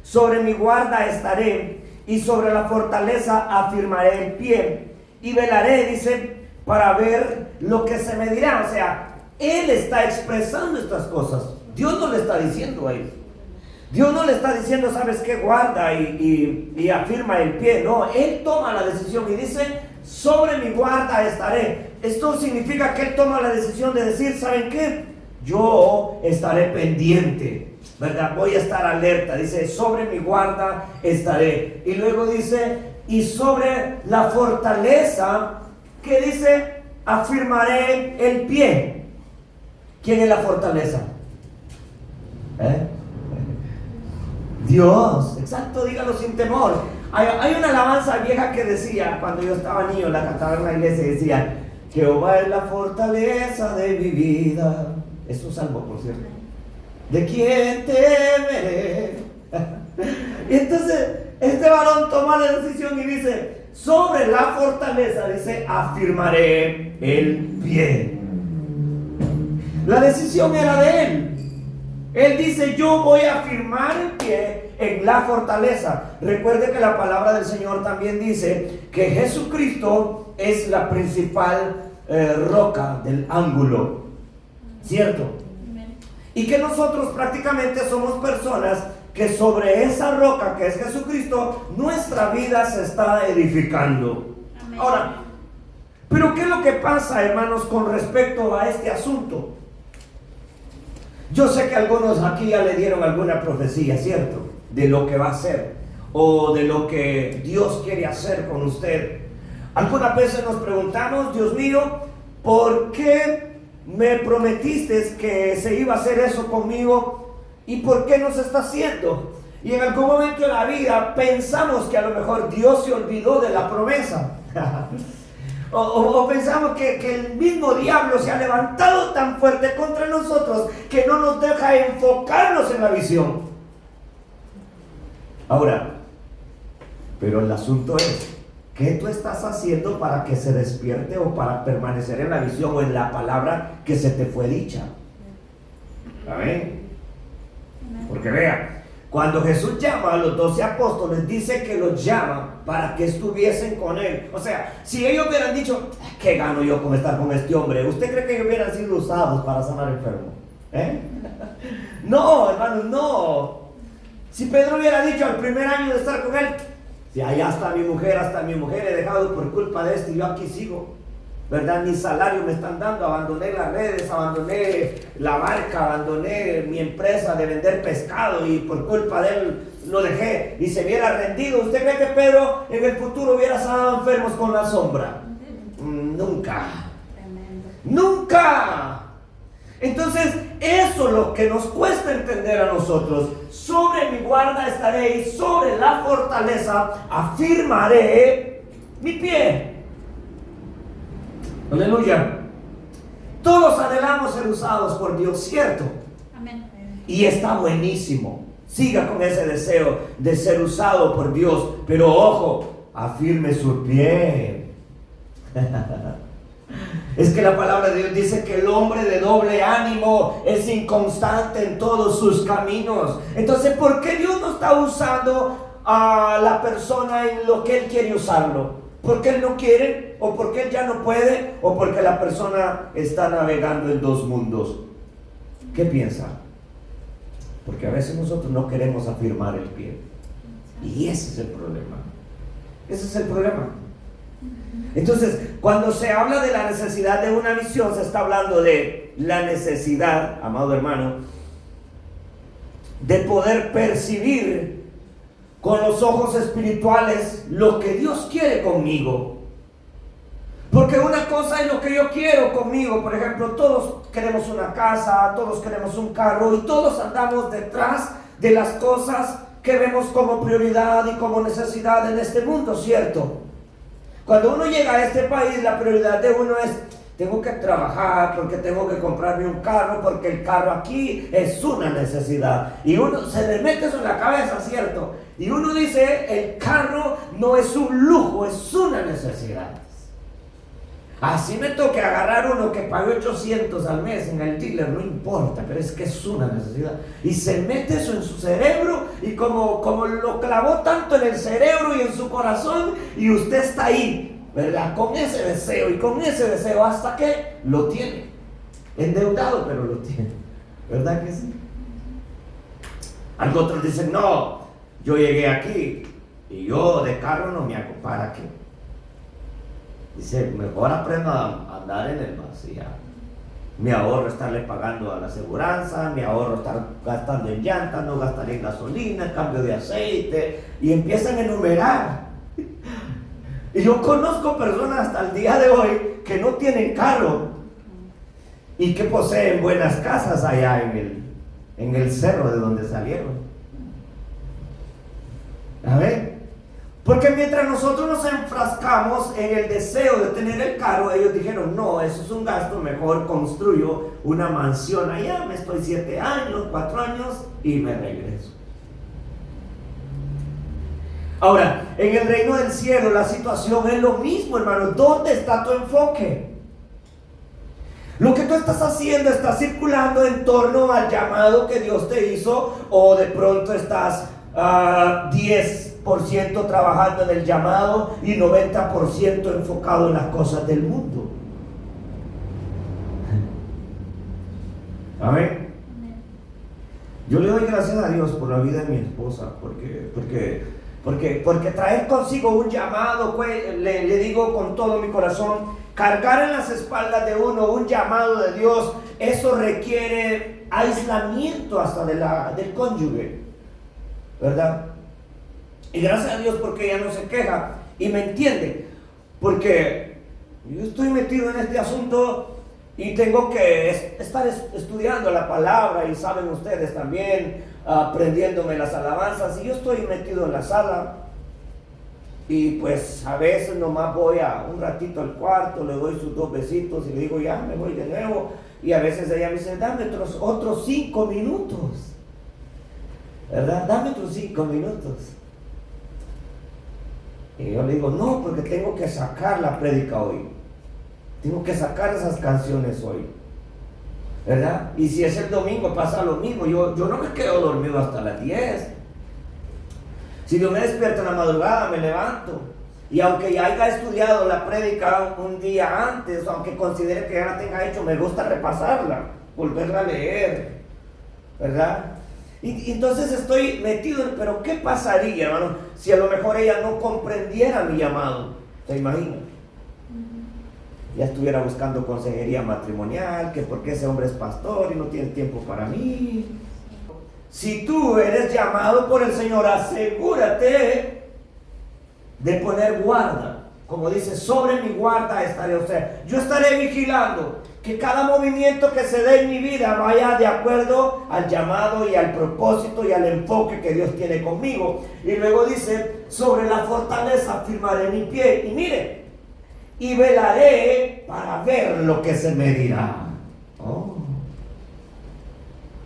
sobre mi guarda estaré, y sobre la fortaleza afirmaré el pie, y velaré, dice, para ver lo que se me dirá. O sea, él está expresando estas cosas. Dios no le está diciendo a él. Dios no le está diciendo, ¿sabes qué? Guarda y afirma el pie. No, él toma la decisión y dice, sobre mi guarda estaré. Esto significa que él toma la decisión de decir, ¿saben qué? Yo estaré pendiente, ¿verdad? Voy a estar alerta. Dice, sobre mi guarda estaré. Y luego dice, y sobre la fortaleza, ¿qué dice? Afirmaré el pie. ¿Quién es la fortaleza? Dios, exacto, dígalo sin temor. Hay una alabanza vieja que decía, cuando yo estaba niño, la cantaba en la iglesia, decía, Jehová es la fortaleza de mi vida. Es un salmo, por cierto. ¿De quién temeré? Y entonces, este varón toma la decisión y dice, sobre la fortaleza, dice, afirmaré el pie. La decisión era de él. Él dice, yo voy a afirmar el pie en la fortaleza. Recuerde que la palabra del Señor también dice que Jesucristo es la principal roca del ángulo, ¿cierto? Y que nosotros prácticamente somos personas que sobre esa roca que es Jesucristo, nuestra vida se está edificando. Amén. Ahora, pero ¿qué es lo que pasa, hermanos, con respecto a este asunto? Yo sé que algunos aquí ya le dieron alguna profecía, ¿cierto? De lo que va a hacer o de lo que Dios quiere hacer con usted. Algunas veces nos preguntamos, Dios mío, ¿por qué me prometiste que se iba a hacer eso conmigo? ¿Y por qué no se está haciendo? Y en algún momento de la vida pensamos que a lo mejor Dios se olvidó de la promesa. O pensamos que el mismo diablo se ha levantado tan fuerte contra nosotros que no nos deja enfocarnos en la visión. Ahora, pero el asunto es, ¿qué tú estás haciendo para que se despierte o para permanecer en la visión o en la palabra que se te fue dicha? ¿Amén? Porque vea, cuando Jesús llama a los 12 apóstoles, dice que los llama para que estuviesen con él. O sea, si ellos hubieran dicho, ¿qué gano yo con estar con este hombre? ¿Usted cree que ellos hubieran sido usados para sanar enfermos? No, hermanos, no. Si Pedro hubiera dicho al primer año de estar con él, si allá está mi mujer, hasta mi mujer he dejado por culpa de este y yo aquí sigo, ¿verdad? Ni salario me están dando, abandoné las redes, abandoné la barca, abandoné mi empresa de vender pescado y por culpa de él lo dejé y se hubiera rendido. ¿Usted cree que Pedro en el futuro hubiera sanado enfermos con la sombra? Nunca. Nunca. Entonces, eso es lo que nos cuesta entender a nosotros. Sobre mi guarda estaré y sobre la fortaleza afirmaré mi pie. Aleluya. Todos anhelamos ser usados por Dios, ¿cierto? Amén. Y está buenísimo. Siga con ese deseo de ser usado por Dios. Pero ojo, afirme su pie. Es que la palabra de Dios dice que el hombre de doble ánimo es inconstante en todos sus caminos. Entonces, ¿por qué Dios no está usando a la persona en lo que Él quiere usarlo? ¿Porque Él no quiere? ¿O porque Él ya no puede? ¿O porque la persona está navegando en dos mundos? ¿Qué piensa? Porque a veces nosotros no queremos afirmar el pie. Y ese es el problema. Ese es el problema. Entonces, cuando se habla de la necesidad de una visión, se está hablando de la necesidad, amado hermano, de poder percibir con los ojos espirituales lo que Dios quiere conmigo. Porque una cosa es lo que yo quiero conmigo. Por ejemplo, todos queremos una casa, todos queremos un carro y todos andamos detrás de las cosas que vemos como prioridad y como necesidad en este mundo, ¿cierto? Cuando uno llega a este país, la prioridad de uno es, tengo que trabajar porque tengo que comprarme un carro, porque el carro aquí es una necesidad. Y uno se le mete eso en la cabeza, ¿cierto? Y uno dice, el carro no es un lujo, es una necesidad. Así me toque agarrar uno que pague 800 al mes en el dealer, no importa, pero es que es una necesidad. Y se mete eso en su cerebro, y como lo clavó tanto en el cerebro y en su corazón, y usted está ahí, ¿verdad? Con ese deseo hasta que lo tiene. Endeudado, pero lo tiene. ¿Verdad que sí? Algunos dicen, no, yo llegué aquí y yo de carro no me hago. ¿Para qué? Dice, mejor aprendo a andar en el vacío. Me ahorro estarle pagando a la aseguranza, me ahorro estar gastando en llantas, no gastaré en gasolina, cambio de aceite, y empiezan a enumerar. Y yo conozco personas hasta el día de hoy que no tienen carro y que poseen buenas casas allá en el cerro de donde salieron. A ver. Porque mientras nosotros nos enfrascamos en el deseo de tener el carro, ellos dijeron, no, eso es un gasto, mejor construyo una mansión allá, me estoy 7 años, 4 años y me regreso. Ahora, en el reino del cielo la situación es lo mismo, hermano. ¿Dónde está tu enfoque? Lo que tú estás haciendo está circulando en torno al llamado que Dios te hizo, o de pronto estás 10% trabajando en el llamado y 90% enfocado en las cosas del mundo. Amén. Yo le doy gracias a Dios por la vida de mi esposa, porque traer consigo un llamado, pues, le digo con todo mi corazón, cargar en las espaldas de uno un llamado de Dios, eso requiere aislamiento hasta del cónyuge, ¿verdad? Y gracias a Dios porque ella no se queja y me entiende, porque yo estoy metido en este asunto y tengo que estar estudiando la palabra, y saben ustedes también, aprendiéndome las alabanzas, y yo estoy metido en la sala y pues a veces nomás voy a un ratito al cuarto, le doy sus 2 besitos y le digo ya me voy de nuevo, y a veces ella me dice dame otros 5 minutos, ¿verdad? Dame otros 5 minutos. Y yo le digo, no, porque tengo que sacar la prédica hoy. Tengo que sacar esas canciones hoy, ¿verdad? Y si es el domingo pasa lo mismo. Yo no me quedo dormido hasta las 10. Si Dios me despierta en la madrugada, me levanto. Y aunque ya haya estudiado la prédica un día antes, aunque considere que ya la tenga hecho, me gusta repasarla, volverla a leer, ¿verdad? Y entonces estoy metido en, pero ¿qué pasaría, hermano, si a lo mejor ella no comprendiera mi llamado? ¿Se imagina? Ya estuviera buscando consejería matrimonial, que porque ese hombre es pastor y no tiene tiempo para mí. Si tú eres llamado por el Señor, asegúrate de poner guarda. Como dice, sobre mi guarda estaré. O sea, yo estaré vigilando que cada movimiento que se dé en mi vida vaya de acuerdo al llamado y al propósito y al enfoque que Dios tiene conmigo. Y luego dice, sobre la fortaleza firmaré mi pie. Y mire, y velaré para ver lo que se me dirá. Oh.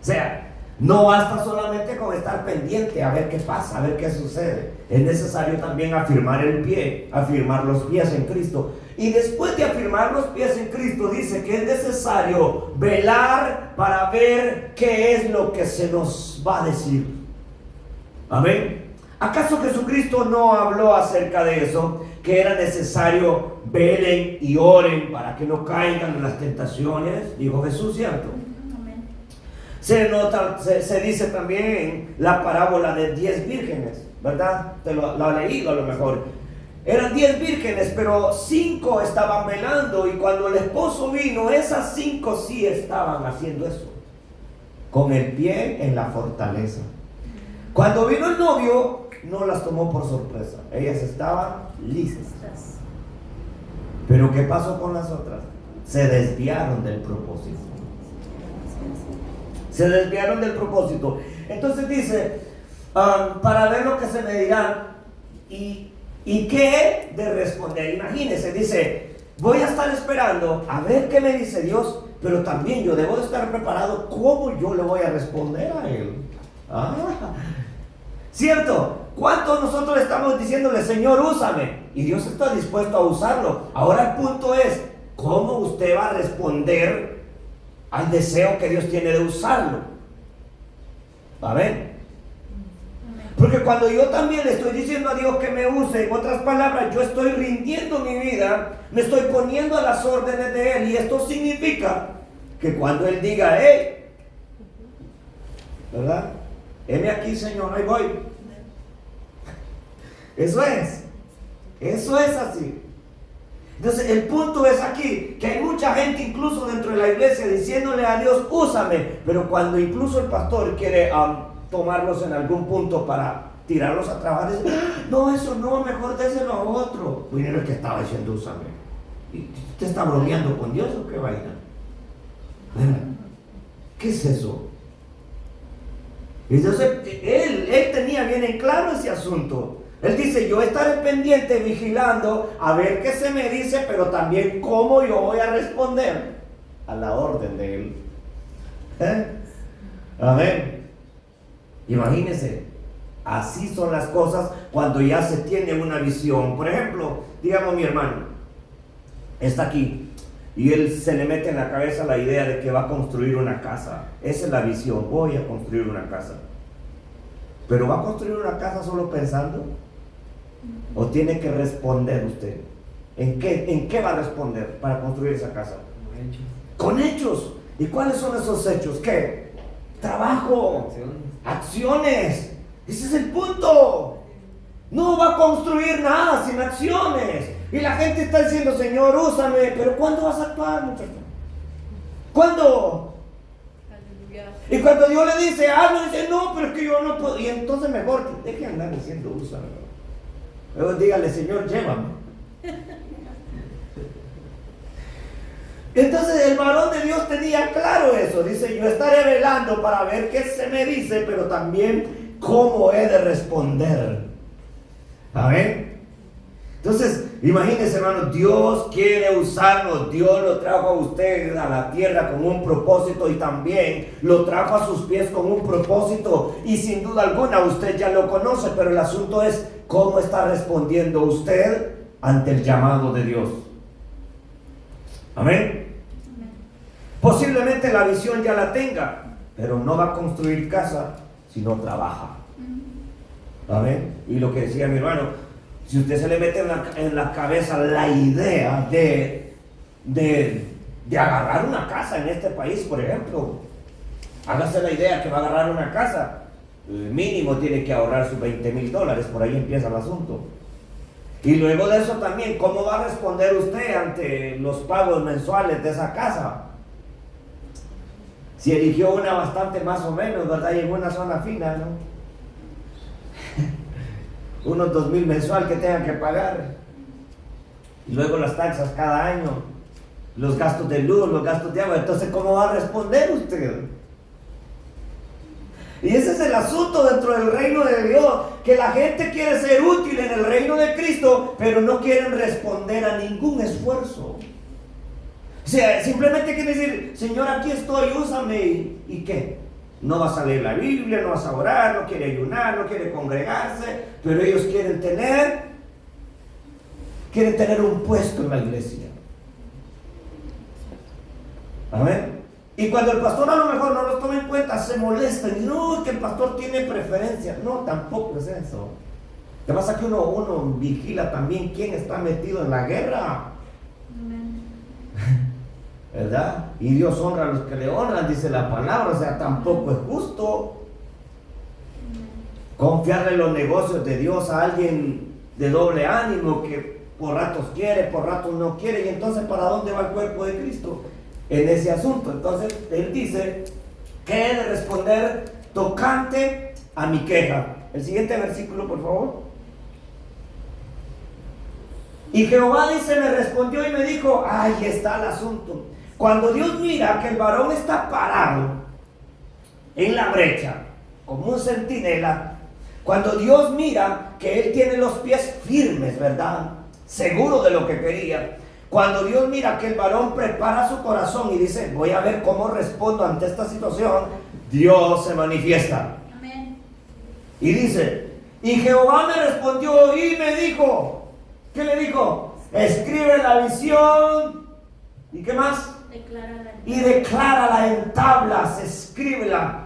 O sea, no basta solamente con estar pendiente a ver qué pasa, a ver qué sucede. Es necesario también afirmar el pie, afirmar los pies en Cristo. Y después de afirmar los pies en Cristo, dice que es necesario velar para ver qué es lo que se nos va a decir. Amén. ¿Acaso Jesucristo no habló acerca de eso? Que era necesario velen y oren para que no caigan en las tentaciones, dijo Jesús, ¿cierto? Se dice también la parábola de 10 vírgenes, ¿verdad? Te lo ha leído a lo mejor. Eran 10 vírgenes, pero 5 estaban velando, y cuando el esposo vino, esas 5 sí estaban haciendo eso, con el pie en la fortaleza. Cuando vino el novio, no las tomó por sorpresa, ellas estaban listas. Pero ¿qué pasó con las otras? Se desviaron del propósito. Se desviaron del propósito. Entonces dice, para ver lo que se me dirá y qué he de responder. Imagínense, dice, voy a estar esperando a ver qué me dice Dios, pero también yo debo de estar preparado cómo yo le voy a responder a Él. ¿Cierto? ¿Cuántos nosotros estamos diciéndole, Señor, úsame? Y Dios está dispuesto a usarlo. Ahora el punto es, cómo usted va a responder al deseo que Dios tiene de usarlo. ¿Va a ver? Porque cuando yo también le estoy diciendo a Dios que me use, en otras palabras, yo estoy rindiendo mi vida, me estoy poniendo a las órdenes de Él, y esto significa que cuando Él diga, hey, ¿verdad? Heme aquí, Señor, ahí voy. Eso es así. Entonces el punto es aquí, que hay mucha gente incluso dentro de la iglesia diciéndole a Dios, úsame, pero cuando incluso el pastor quiere tomarlos en algún punto para tirarlos a trabajar, dice, no, eso no, mejor déselo a otro. Bueno, el que estaba diciendo, úsame. ¿Y usted está bromeando con Dios o qué vaina? ¿Qué es eso? Entonces él tenía bien en claro ese asunto. Él dice, yo estaré pendiente, vigilando, a ver qué se me dice, pero también cómo yo voy a responder a la orden de Él. Amén. Imagínense, así son las cosas cuando ya se tiene una visión. Por ejemplo, digamos mi hermano, está aquí, y él se le mete en la cabeza la idea de que va a construir una casa. Esa es la visión, voy a construir una casa. Pero ¿va a construir una casa solo pensando? ¿O tiene que responder usted? ¿En qué va a responder para construir esa casa? Con hechos. ¿Y cuáles son esos hechos? ¿Qué? Trabajo, acciones. Ese es el punto. No va a construir nada sin acciones. Y la gente está diciendo, Señor, úsame. Pero ¿cuándo vas a actuar, muchacho? ¿Cuándo? Y cuando Dios le dice algo, dice, no, pero es que yo no puedo. Y entonces mejor que deje de andar diciendo, úsame. Luego dígale, Señor, llévame. Entonces el varón de Dios tenía claro eso. Dice, yo estaré velando para ver qué se me dice, pero también cómo he de responder. Amén. Entonces, imagínense, hermano, Dios quiere usarnos. Dios lo trajo a usted a la tierra con un propósito, y también lo trajo a sus pies con un propósito. Y sin duda alguna usted ya lo conoce, pero el asunto es cómo está respondiendo usted ante el llamado de Dios. Amén. Posiblemente la visión ya la tenga, pero no va a construir casa si no trabaja. Amén. Y lo que decía mi hermano, si usted se le mete en la cabeza la idea de agarrar una casa en este país, por ejemplo, hágase la idea que va a agarrar una casa, mínimo tiene que ahorrar sus $20,000, por ahí empieza el asunto. Y luego de eso también, ¿cómo va a responder usted ante los pagos mensuales de esa casa? Si eligió una bastante más o menos, ¿verdad? Y en una zona fina, ¿no? Unos 2,000 mensual que tengan que pagar. Y luego las taxas cada año, los gastos de luz, los gastos de agua. Entonces, ¿cómo va a responder usted? Y ese es el asunto dentro del reino de Dios, que la gente quiere ser útil en el reino de Cristo, pero no quieren responder a ningún esfuerzo. O sea, simplemente quieren decir, Señor, aquí estoy, úsame. ¿Y qué? No vas a leer la Biblia, no vas a orar, no quiere ayunar, no quiere congregarse, pero ellos quieren tener un puesto en la iglesia. Amén. Y cuando el pastor a lo mejor no los toma en cuenta, se molestan. Y no, que el pastor tiene preferencia. No, tampoco es eso. Lo que pasa es que uno vigila también quién está metido en la guerra. ¿Verdad? Y Dios honra a los que le honran, dice la palabra. O sea, tampoco es justo confiarle los negocios de Dios a alguien de doble ánimo, que por ratos quiere, por ratos no quiere. Y entonces, ¿para dónde va el cuerpo de Cristo en ese asunto? Entonces él dice que he de responder tocante a mi queja. El siguiente versículo, por favor. Y Jehová dice, me respondió y me dijo, ahí está el asunto. Cuando Dios mira que el varón está parado en la brecha como un centinela, cuando Dios mira que él tiene los pies firmes, ¿verdad? Seguro de lo que quería. Cuando Dios mira que el varón prepara su corazón y dice, voy a ver cómo respondo ante esta situación, Dios se manifiesta. Amén. Y dice, y Jehová me respondió y me dijo, ¿qué le dijo? Escribe la visión ¿Y qué más? Declárala. Y declárala en tablas, escríbela.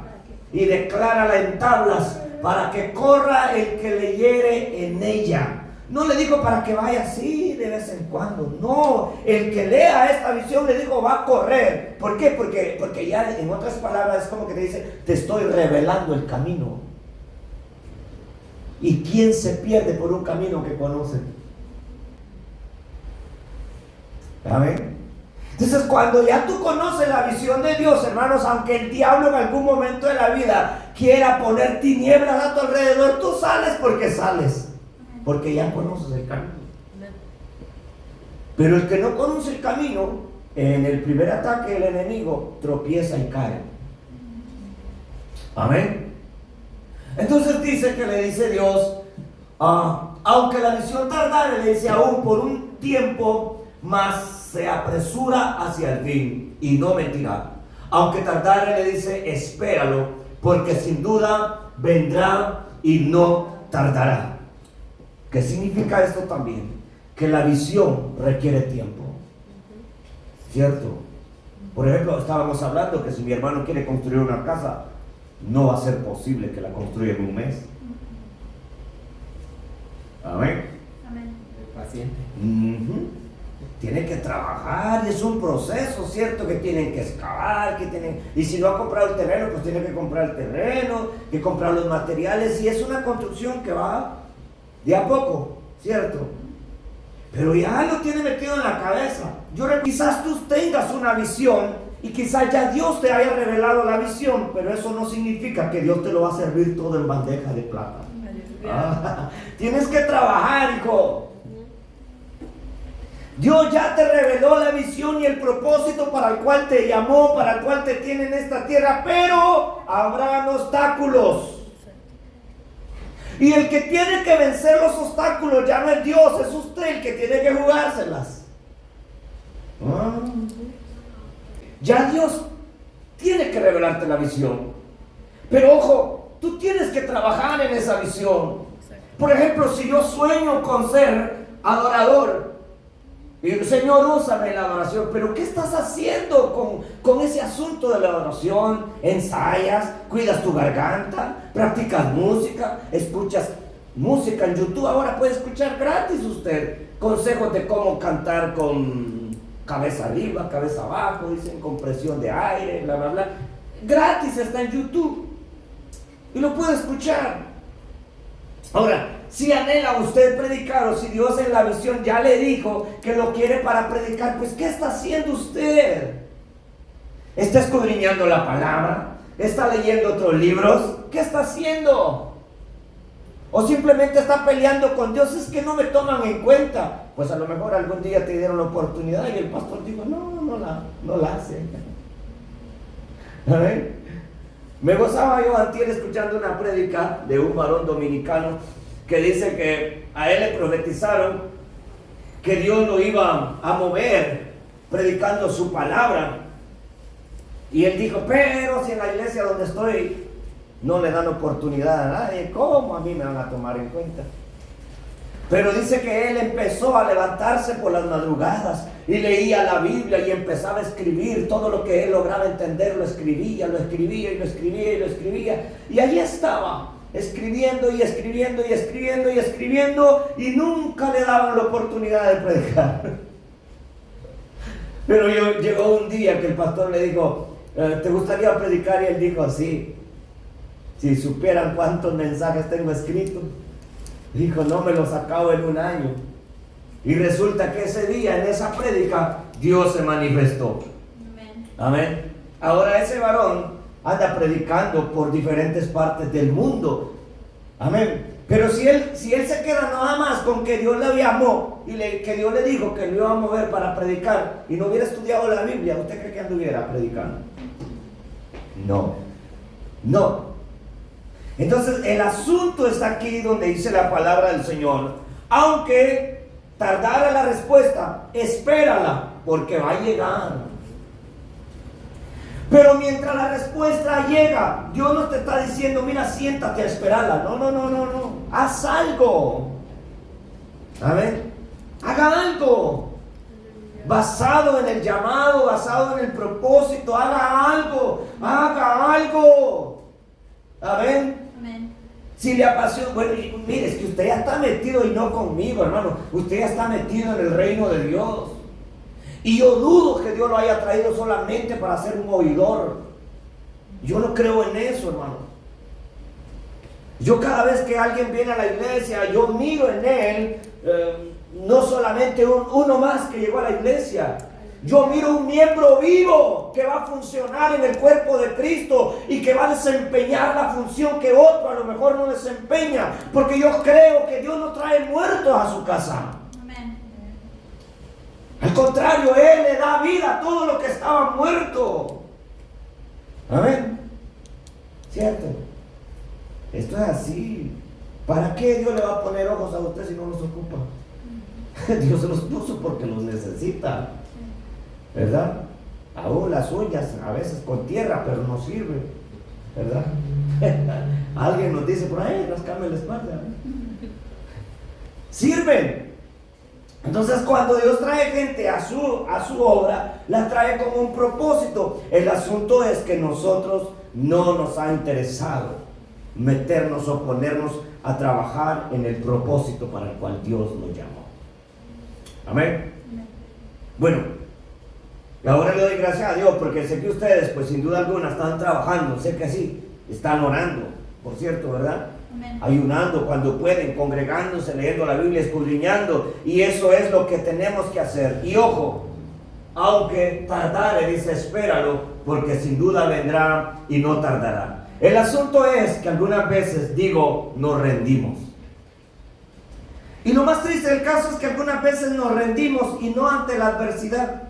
Y declárala en tablas para que corra el que leyere en ella. No le digo para que vaya así de vez en cuando. No, el que lea esta visión, le digo, va a correr. ¿Por qué? Porque ya en otras palabras es como que te dice, te estoy revelando el camino. ¿Y quién se pierde por un camino que conoce? Amén. Entonces, cuando ya tú conoces la visión de Dios, hermanos, aunque el diablo en algún momento de la vida quiera poner tinieblas a tu alrededor, tú sales porque sales, porque ya conoces el camino. Pero el que no conoce el camino, en el primer ataque del enemigo, tropieza y cae. Amén. Entonces dice que le dice Dios, aunque la visión tardare, le dice, aún por un tiempo más se apresura hacia el fin y no mentirá. Aunque tardare, le dice, espéralo, porque sin duda vendrá y no tardará. ¿Qué significa esto también? Que la visión requiere tiempo, ¿cierto? Por ejemplo, estábamos hablando que si mi hermano quiere construir una casa, no va a ser posible que la construya en un mes. Amén. Amén. Paciente. Tiene que trabajar y es un proceso, ¿cierto? Que tienen que excavar, y si no ha comprado el terreno, pues tiene que comprar el terreno, que comprar los materiales, y es una construcción que va de a poco, ¿cierto? Pero ya lo tiene metido en la cabeza. Quizás tú tengas una visión y quizás ya Dios te haya revelado la visión, pero eso no significa que Dios te lo va a servir todo en bandeja de plata. Tienes que trabajar, hijo. Dios ya te reveló la visión y el propósito para el cual te llamó, para el cual te tiene en esta tierra, pero habrán obstáculos. Y el que tiene que vencer los obstáculos ya no es Dios, es usted el que tiene que jugárselas. Ya Dios tiene que revelarte la visión. Pero ojo, tú tienes que trabajar en esa visión. Por ejemplo, si yo sueño con ser adorador, y el Señor, úsame en la adoración, pero ¿qué estás haciendo con ese asunto de la adoración? ¿Ensayas? ¿Cuidas tu garganta? ¿Practicas música? ¿Escuchas música en YouTube? Ahora puede escuchar gratis usted consejos de cómo cantar con cabeza arriba, cabeza abajo, dicen con presión de aire, bla, bla, bla. Gratis está en YouTube y lo puede escuchar. Ahora, si anhela usted predicar, o si Dios en la visión ya le dijo que lo quiere para predicar, pues ¿qué está haciendo usted? ¿Está escudriñando la palabra? ¿Está leyendo otros libros? ¿Qué está haciendo? ¿O simplemente está peleando con Dios? Es que no me toman en cuenta. Pues a lo mejor algún día te dieron la oportunidad y el pastor dijo, no la hace. A ver, me gozaba yo antier escuchando una prédica de un varón dominicano que dice que a él le profetizaron que Dios lo iba a mover predicando su palabra. Y él dijo, pero si en la iglesia donde estoy no le dan oportunidad a nadie, ¿cómo a mí me van a tomar en cuenta? Pero dice que él empezó a levantarse por las madrugadas y leía la Biblia y empezaba a escribir todo lo que él lograba entender, lo escribía y allí estaba escribiendo y nunca le daban la oportunidad de predicar. Pero llegó un día que el pastor le dijo, ¿te gustaría predicar? Y él dijo, sí, si supieran cuántos mensajes tengo escritos. Dijo, no me los acabo en un año. Y resulta que ese día, en esa prédica, Dios se manifestó. Amén. Ahora ese varón anda predicando por diferentes partes del mundo. Amén. Pero si él se queda nada más con que Dios le llamó y que Dios le dijo que lo iba a mover para predicar y no hubiera estudiado la Biblia, ¿usted cree que anduviera predicando? No. Entonces el asunto está aquí donde dice la palabra del Señor. Aunque tardara la respuesta, espérala, porque va a llegar. Pero mientras la respuesta llega, Dios no te está diciendo, mira, siéntate a esperarla. No. Haz algo. Amén. Haga algo. basado en el llamado, basado en el propósito. Haga algo, haga algo. Amén. Amén. Si le apasiona, bueno, mire, es que usted ya está metido y no conmigo, hermano. Usted ya está metido en el reino de Dios. Y yo dudo que Dios lo haya traído solamente para ser un oidor. Yo no creo en eso, hermano. Yo cada vez que alguien viene a la iglesia, yo miro en él, no solamente uno más que llegó a la iglesia. Yo miro un miembro vivo que va a funcionar en el cuerpo de Cristo y que va a desempeñar la función que otro a lo mejor no desempeña. Porque yo creo que Dios no trae muertos a su casa. Amén. Al contrario, Él le da vida a todo lo que estaba muerto. Amén. ¿Cierto? Esto es así. ¿Para qué Dios le va a poner ojos a usted si no los ocupa? Dios se los puso porque los necesita, ¿verdad? Aún las uñas a veces con tierra, pero no sirve, ¿verdad? Alguien nos dice por ahí, rascarme la espalda. Sirven. Entonces cuando Dios trae gente a su obra, la trae con un propósito. El asunto es que nosotros no nos ha interesado meternos o ponernos a trabajar en el propósito para el cual Dios nos llamó. Amén. Bueno, y ahora le doy gracias a Dios porque sé que ustedes, pues sin duda alguna, están trabajando, sé que sí, están orando, por cierto, ¿verdad? Amén. Ayunando cuando pueden, congregándose, leyendo la Biblia, escudriñando, y eso es lo que tenemos que hacer. Y ojo, aunque tardare, dice, espéralo, porque sin duda vendrá y no tardará. El asunto es que algunas veces, digo, nos rendimos. Y lo más triste del caso es que algunas veces nos rendimos y no ante la adversidad,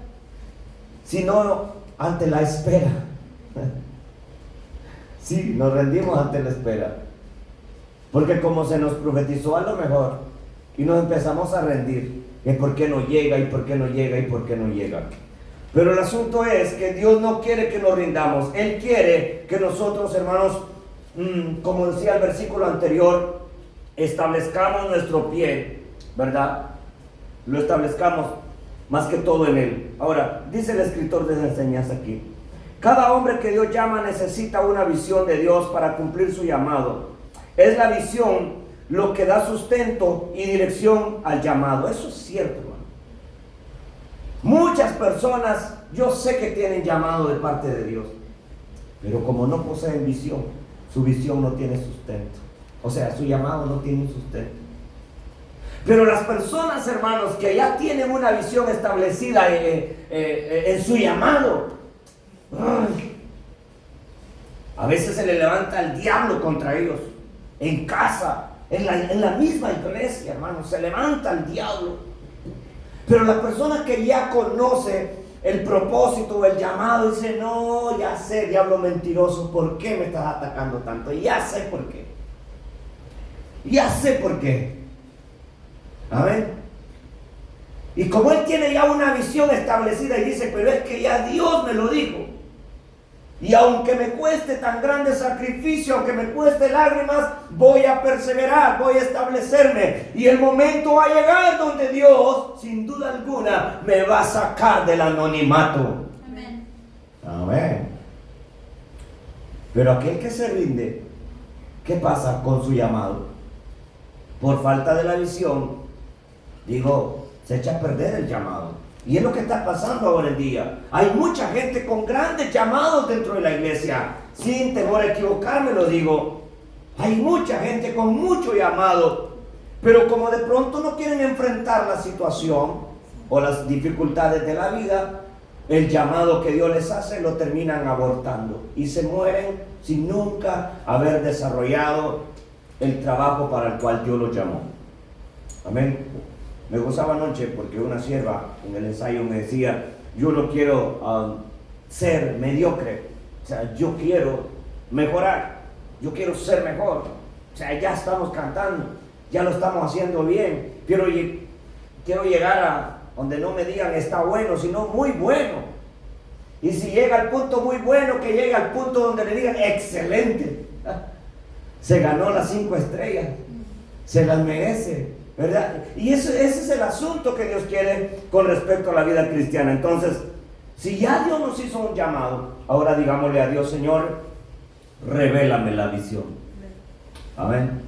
sino ante la espera. Sí, nos rendimos ante la espera. Porque como se nos profetizó a lo mejor, y nos empezamos a rendir, ¿y por qué no llega? ¿Y por qué no llega? ¿Y por qué no llega? Pero el asunto es que Dios no quiere que nos rindamos. Él quiere que nosotros, hermanos, como decía el versículo anterior, establezcamos nuestro pie, ¿verdad? Lo establezcamos más que todo en Él. Ahora, dice el escritor de esa enseñanza aquí: cada hombre que Dios llama necesita una visión de Dios para cumplir su llamado. Es la visión lo que da sustento y dirección al llamado. Eso es cierto, hermano. Muchas personas, yo sé que tienen llamado de parte de Dios, pero como no poseen visión, su visión no tiene sustento. O sea, su llamado no tiene un sustento. Pero las personas, hermanos, que ya tienen una visión establecida en su llamado, a veces se le levanta el diablo contra ellos. En casa, en la misma iglesia, hermanos, se levanta el diablo. Pero la persona que ya conoce el propósito o el llamado dice: no, ya sé, diablo mentiroso, ¿por qué me estás atacando tanto? Ya sé por qué. Ya sé por qué. Amén. Y como él tiene ya una visión establecida y dice: pero es que ya Dios me lo dijo. Y aunque me cueste tan grande sacrificio, aunque me cueste lágrimas, voy a perseverar, voy a establecerme. Y el momento va a llegar donde Dios, sin duda alguna, me va a sacar del anonimato. Amén. Amén. Pero aquel que se rinde, ¿qué pasa con su llamado? Por falta de la visión, se echa a perder el llamado. Y es lo que está pasando ahora en día. Hay mucha gente con grandes llamados dentro de la iglesia. Sin temor a equivocarme lo digo. Hay mucha gente con mucho llamado, pero como de pronto no quieren enfrentar la situación o las dificultades de la vida, el llamado que Dios les hace lo terminan abortando y se mueren sin nunca haber desarrollado el trabajo para el cual Dios los llamó. Amén. Me gozaba anoche porque una sierva en el ensayo me decía: yo no quiero ser mediocre, o sea, yo quiero mejorar, yo quiero ser mejor. O sea, ya estamos cantando, ya lo estamos haciendo bien, quiero llegar a donde no me digan está bueno, sino muy bueno. Y si llega al punto muy bueno, que llegue al punto donde le digan excelente. Se ganó las 5 estrellas, se las merece. ¿verdad? Y ese es el asunto que Dios quiere con respecto a la vida cristiana. Entonces, si ya Dios nos hizo un llamado, ahora digámosle a Dios: Señor, revélame la visión. Amén.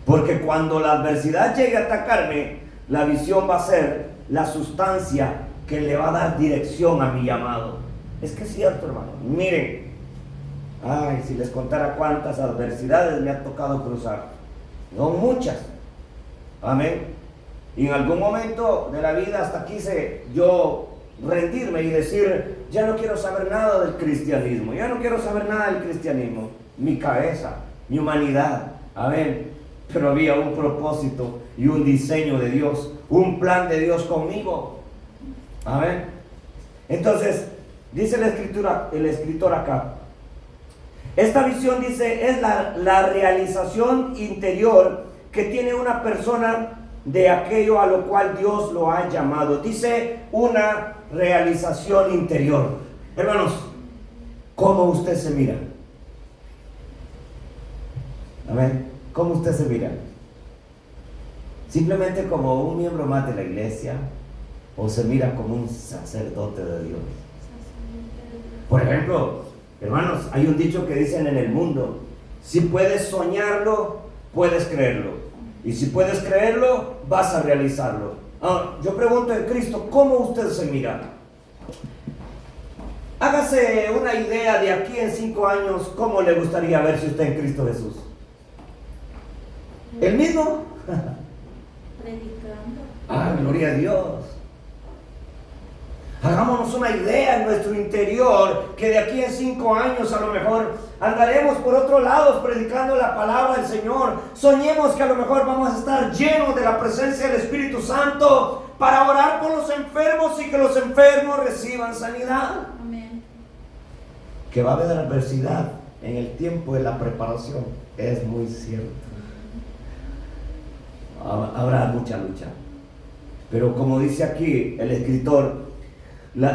Porque cuando la adversidad llegue a atacarme, la visión va a ser la sustancia que le va a dar dirección a mi llamado. Es que es cierto, hermano. Miren, ay, si les contara cuántas adversidades me ha tocado cruzar. No muchas. Amén. Y en algún momento de la vida hasta quise yo rendirme y decir: ya no quiero saber nada del cristianismo, ya no quiero saber nada del cristianismo. Mi cabeza, mi humanidad, amén. Pero había un propósito y un diseño de Dios, un plan de Dios conmigo. Amén. Entonces, dice el escritor acá: esta visión, dice, es la realización interior que tiene una persona de aquello a lo cual Dios lo ha llamado. Dice, una realización interior. Hermanos, ¿cómo usted se mira? Amén. ¿Cómo usted se mira? ¿Simplemente como un miembro más de la iglesia? ¿O se mira como un sacerdote de Dios? Por ejemplo, hermanos, hay un dicho que dicen en el mundo: si puedes soñarlo, puedes creerlo. Y si puedes creerlo, vas a realizarlo. Yo pregunto en Cristo: ¿cómo usted se mira? Hágase una idea de aquí en 5 años, ¿cómo le gustaría verse usted en Cristo Jesús? ¿El mismo? Predicando. Gloria a Dios. Hagámonos una idea en nuestro interior que de aquí en 5 años a lo mejor andaremos por otros lados predicando la palabra del Señor. Soñemos que a lo mejor vamos a estar llenos de la presencia del Espíritu Santo para orar por los enfermos y que los enfermos reciban sanidad. Amén. Que va a haber adversidad en el tiempo de la preparación, es muy cierto. Habrá mucha lucha. Pero como dice aquí el escritor,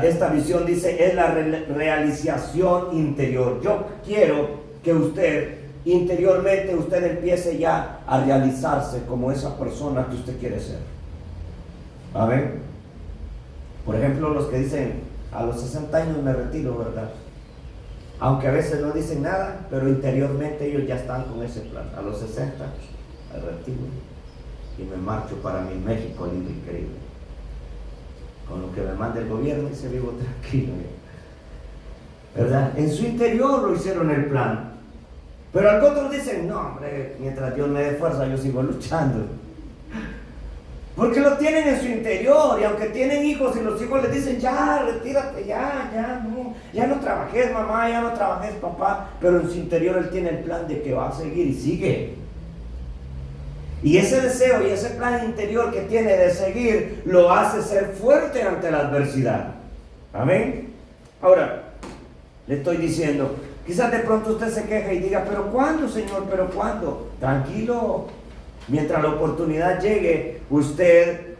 esta visión, dice, es la realización interior. Yo quiero que usted interiormente empiece ya a realizarse como esa persona que usted quiere ser. Amén. Por ejemplo, los que dicen: a los 60 años me retiro, ¿verdad? Aunque a veces no dicen nada, pero interiormente ellos ya están con ese plan. A los 60 me retiro y me marcho para mi México lindo y querido. Con lo que me manda el gobierno y se vivo tranquilo, ¿verdad? En su interior lo hicieron el plan. Pero algunos dicen: no, hombre, mientras Dios me dé fuerza yo sigo luchando. Porque lo tienen en su interior, y aunque tienen hijos y los hijos les dicen: ya, retírate, ya no trabajes, mamá, ya no trabajes, papá. Pero en su interior él tiene el plan de que va a seguir y sigue. Y ese deseo y ese plan interior que tiene de seguir lo hace ser fuerte ante la adversidad. Amén. Ahora, le estoy diciendo, quizás de pronto usted se queja y diga: ¿pero cuándo, Señor? ¿Pero cuándo? Tranquilo. Mientras la oportunidad llegue, usted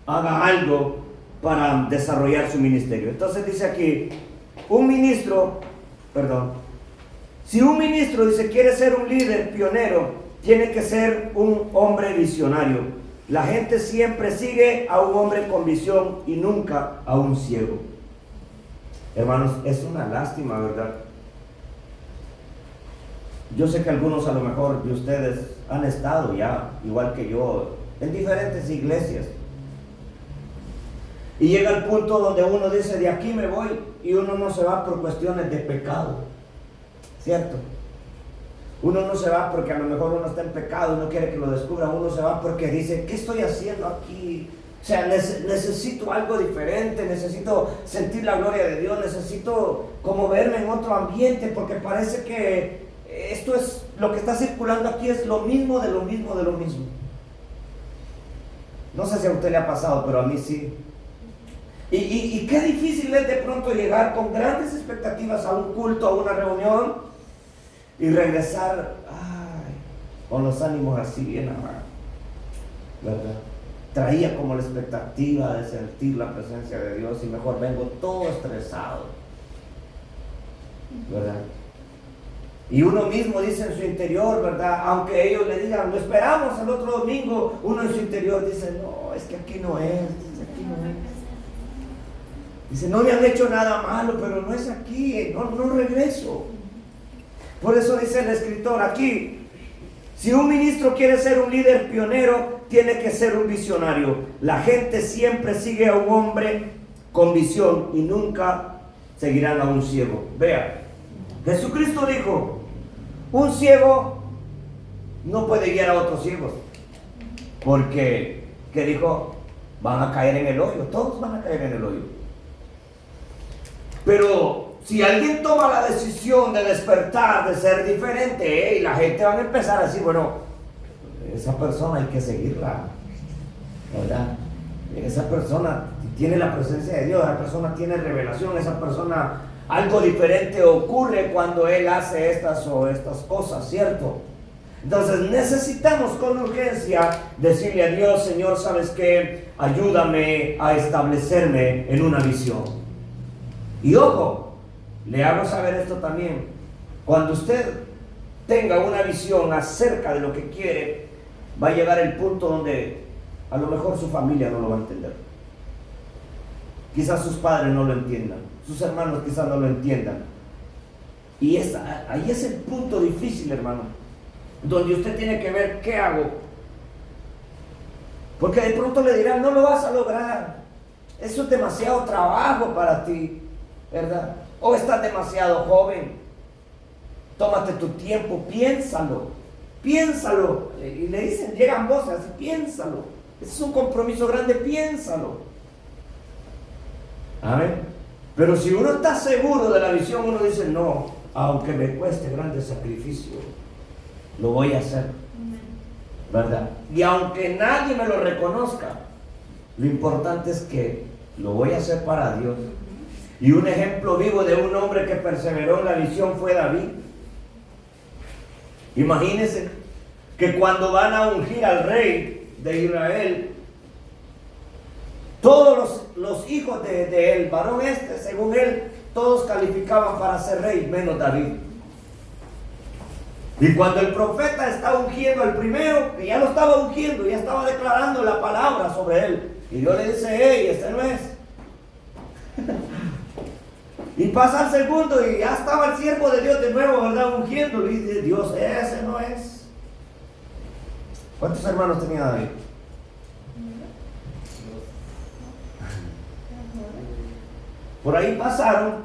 haga algo para desarrollar su ministerio. Entonces dice aquí, si un ministro dice quiere ser un líder pionero, tiene que ser un hombre visionario. La gente siempre sigue a un hombre con visión y nunca a un ciego. Hermanos, es una lástima, ¿verdad? Yo sé que algunos a lo mejor de ustedes han estado ya, igual que yo, en diferentes iglesias. Y llega el punto donde uno dice: de aquí me voy, y uno no se va por cuestiones de pecado, ¿cierto? Uno no se va porque a lo mejor uno está en pecado y no quiere que lo descubran. Uno se va porque dice: ¿qué estoy haciendo aquí? O sea, necesito algo diferente, necesito sentir la gloria de Dios, necesito como verme en otro ambiente, porque parece que esto es lo que está circulando aquí, es lo mismo de lo mismo de lo mismo. No sé si a usted le ha pasado, pero a mí sí. Y qué difícil es de pronto llegar con grandes expectativas a un culto, a una reunión, y regresar con los ánimos así bien abajo, ¿verdad? Traía como la expectativa de sentir la presencia de Dios y mejor vengo todo estresado, ¿verdad? Y uno mismo dice en su interior, ¿verdad? Aunque ellos le digan, lo esperamos el otro domingo, uno en su interior dice, no, es que aquí no es, aquí no es. Dice, no me han hecho nada malo, pero no es aquí, no regreso. Por eso dice el escritor aquí, si un ministro quiere ser un líder pionero, tiene que ser un visionario. La gente siempre sigue a un hombre con visión y nunca seguirán a un ciego. Vea, Jesucristo dijo, un ciego no puede guiar a otros ciegos, porque, ¿qué dijo? Van a caer en el hoyo, todos van a caer en el hoyo. Pero si alguien toma la decisión de despertar, de ser diferente, la gente va a empezar a decir, bueno, esa persona hay que seguirla, ¿verdad? Esa persona tiene la presencia de Dios, esa persona tiene revelación, esa persona, algo diferente ocurre cuando él hace estas o estas cosas, ¿cierto? Entonces necesitamos con urgencia decirle a Dios, Señor, ¿sabes qué? Ayúdame a establecerme en una visión. Y ojo, le hago saber esto también, cuando usted tenga una visión acerca de lo que quiere, va a llegar el punto donde a lo mejor su familia no lo va a entender. Quizás sus padres no lo entiendan, sus hermanos quizás no lo entiendan. Y ahí es el punto difícil, hermano, donde usted tiene que ver qué hago. Porque de pronto le dirán, no lo vas a lograr, eso es demasiado trabajo para ti, ¿verdad? O estás demasiado joven, tómate tu tiempo, piénsalo. Y le dicen, llegan voces así, piénsalo. Ese es un compromiso grande, piénsalo. Amén. Pero si uno está seguro de la visión, uno dice, no, aunque me cueste grande sacrificio, lo voy a hacer, ¿verdad? Y aunque nadie me lo reconozca, lo importante es que lo voy a hacer para Dios. Y un ejemplo vivo de un hombre que perseveró en la visión fue David. Imagínense que cuando van a ungir al rey de Israel, todos los hijos de él, varón según él, todos calificaban para ser rey, menos David. Y cuando el profeta está ungiendo al primero, que ya lo estaba ungiendo, ya estaba declarando la palabra sobre él, y Dios le dice, hey, este no es. Y pasa al segundo y ya estaba el siervo de Dios de nuevo, ¿verdad? Ungiendo. Y dice, Dios, ese no es. ¿Cuántos hermanos tenía David? Por ahí pasaron,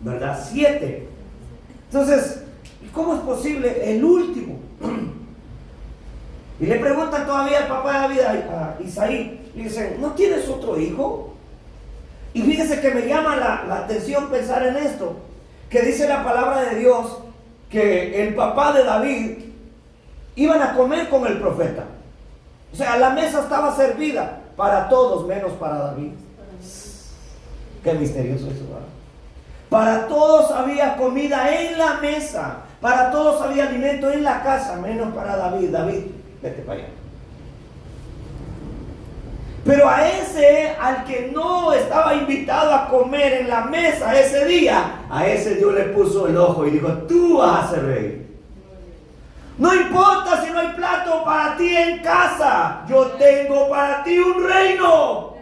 ¿verdad? 7. Entonces, ¿cómo es posible? El último. Y le preguntan todavía al papá de David, a Isaí, le dicen, ¿no tienes otro hijo? Y fíjese que me llama la atención pensar en esto, que dice la palabra de Dios que el papá de David iban a comer con el profeta. O sea, la mesa estaba servida para todos menos para David. Qué misterioso eso, ¿verdad? Para todos había comida en la mesa, para todos había alimento en la casa, menos para David. David, vete para allá. Pero a ese, al que no estaba invitado a comer en la mesa ese día, a ese Dios le puso el ojo y dijo, tú vas a ser rey. No importa si no hay plato para ti en casa, yo tengo para ti un reino.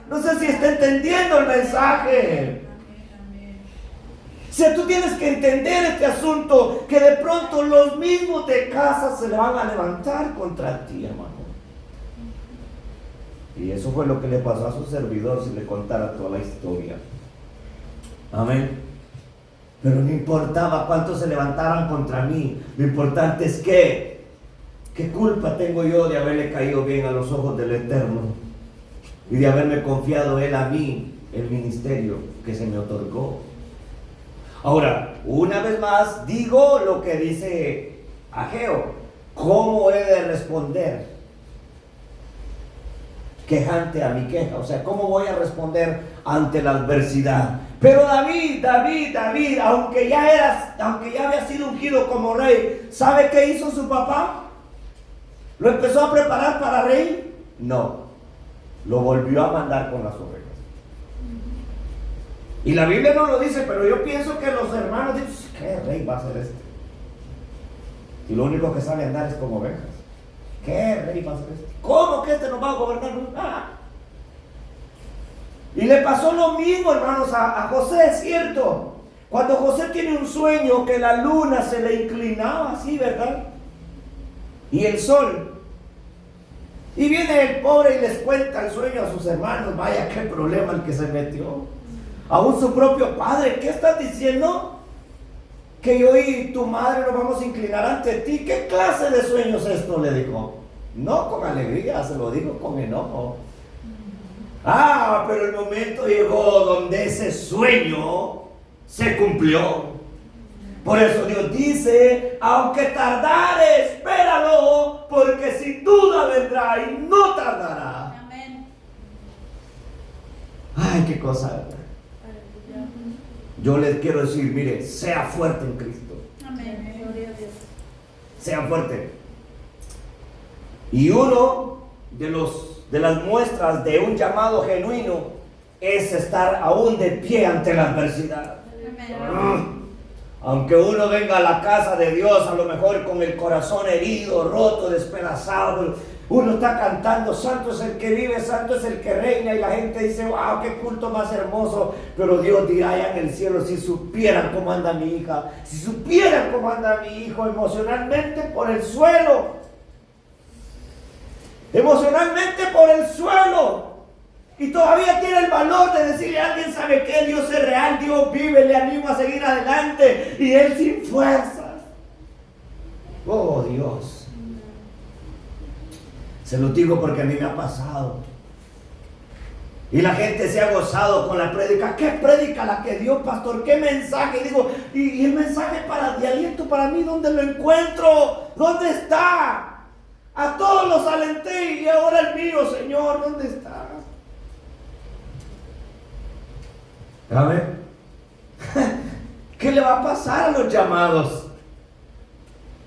No sé si está entendiendo el mensaje. O sea, tú tienes que entender este asunto, que de pronto los mismos de casa se le van a levantar contra ti, hermano. Y eso fue lo que le pasó a su servidor si le contara toda la historia. Amén. Pero no importaba cuántos se levantaran contra mí. Lo importante es que, ¿qué culpa tengo yo de haberle caído bien a los ojos del Eterno? Y de haberme confiado Él a mí el ministerio que se me otorgó. Ahora, una vez más, digo lo que dice Ageo. ¿Cómo he de responder? Quejante a mi queja, o sea, ¿cómo voy a responder ante la adversidad? Pero David, aunque ya había sido ungido como rey, ¿sabe qué hizo su papá? ¿Lo empezó a preparar para rey? No, lo volvió a mandar con las ovejas. Y la Biblia no lo dice, pero yo pienso que los hermanos dicen, ¿qué rey va a ser este? y lo único que sabe andar es como ovejas. ¿Qué rey va a ser este? ¿Cómo que este nos va a gobernar? Y le pasó lo mismo, hermanos, a José, es cierto. Cuando José tiene un sueño que la luna se le inclinaba así, ¿verdad? Y el sol. Y viene el pobre y les cuenta el sueño a sus hermanos. Vaya, qué problema el que se metió. Aún su propio padre, ¿qué estás diciendo? Que yo y tu madre nos vamos a inclinar ante ti. ¿Qué clase de sueño es esto? Le dijo. No con alegría, se lo digo con enojo. Pero el momento llegó donde ese sueño se cumplió. Por eso Dios dice, aunque tardare, espéralo, porque sin duda vendrá y no tardará. Amén. Ay, qué cosa, ¿verdad? Yo les quiero decir, mire, sea fuerte en Cristo. Amén. Gloria a Dios. Sea fuerte. Y uno de las muestras de un llamado genuino es estar aún de pie ante la adversidad. Amén. Aunque uno venga a la casa de Dios, a lo mejor con el corazón herido, roto, despedazado, uno está cantando, santo es el que vive, santo es el que reina, y la gente dice, wow, qué culto más hermoso. Pero Dios dirá allá en el cielo, si supieran cómo anda mi hija, si supieran cómo anda mi hijo emocionalmente por el suelo. Emocionalmente por el suelo. Y todavía tiene el valor de decirle a alguien, ¿sabe qué? Dios es real, Dios vive, le animo a seguir adelante. Y él sin fuerzas. Oh, Dios. Se lo digo porque a mí me ha pasado. Y la gente se ha gozado con la prédica. ¿Qué prédica la que dio, pastor? ¿Qué mensaje? Digo, y el mensaje de aliento para mí, ¿dónde lo encuentro? ¿Dónde está? A todos los alenté y ahora el mío, Señor, ¿dónde está? A ver, ¿qué le va a pasar a los llamados?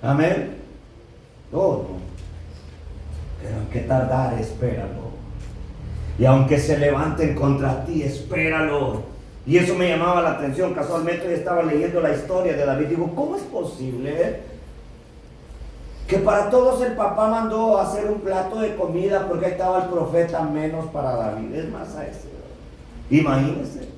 Amén. Oh, no. Pero aunque tardar, espéralo. Y aunque se levanten contra ti, espéralo. Y eso me llamaba la atención. Casualmente yo estaba leyendo la historia de David. Digo, ¿cómo es posible que para todos el papá mandó a hacer un plato de comida porque ahí estaba el profeta menos para David? Es más a ese. Imagínense.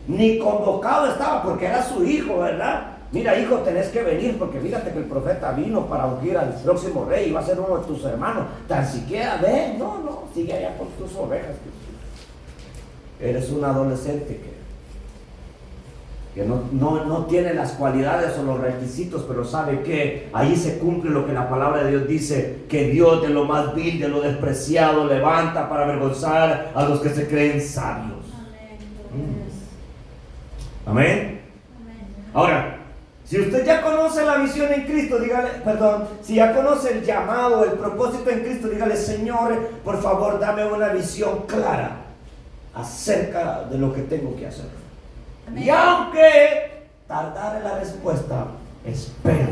Ni convocado estaba porque era su hijo, ¿verdad? Mira, hijo, tenés que venir porque fíjate que el profeta vino para ungir al próximo rey y va a ser uno de tus hermanos. Tan siquiera ve, no, sigue allá con tus ovejas. Eres un adolescente que no tiene las cualidades o los requisitos, pero sabe que ahí se cumple lo que la palabra de Dios dice, que Dios de lo más vil, de lo despreciado, levanta para avergonzar a los que se creen sabios. Amén. Ahora, si usted ya conoce la visión en Cristo, dígale, si ya conoce el llamado, el propósito en Cristo, dígale, Señor, por favor, dame una visión clara acerca de lo que tengo que hacer. Amén. Y aunque tardare la respuesta, espera,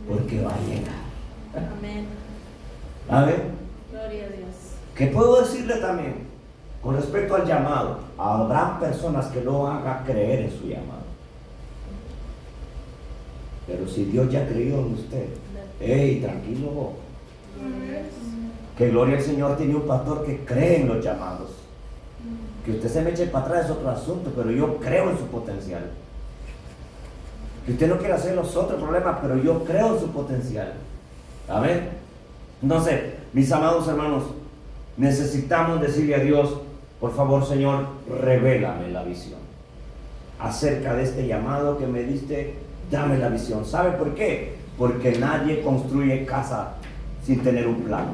porque va a llegar. Amén. Amén. Gloria a Dios. ¿Qué puedo decirle también? Con respecto al llamado, habrá personas que no hagan creer en su llamado. Pero si Dios ya ha creído en usted, tranquilo. Que gloria al Señor, tiene un pastor que cree en los llamados. Que usted se me eche para atrás es otro asunto, pero yo creo en su potencial. Que usted no quiera hacer los otros problemas, pero yo creo en su potencial. Amén. Entonces, mis amados hermanos, necesitamos decirle a Dios, por favor, Señor, revélame la visión acerca de este llamado que me diste. Dame la visión. ¿Sabe por qué? Porque nadie construye casa sin tener un plan.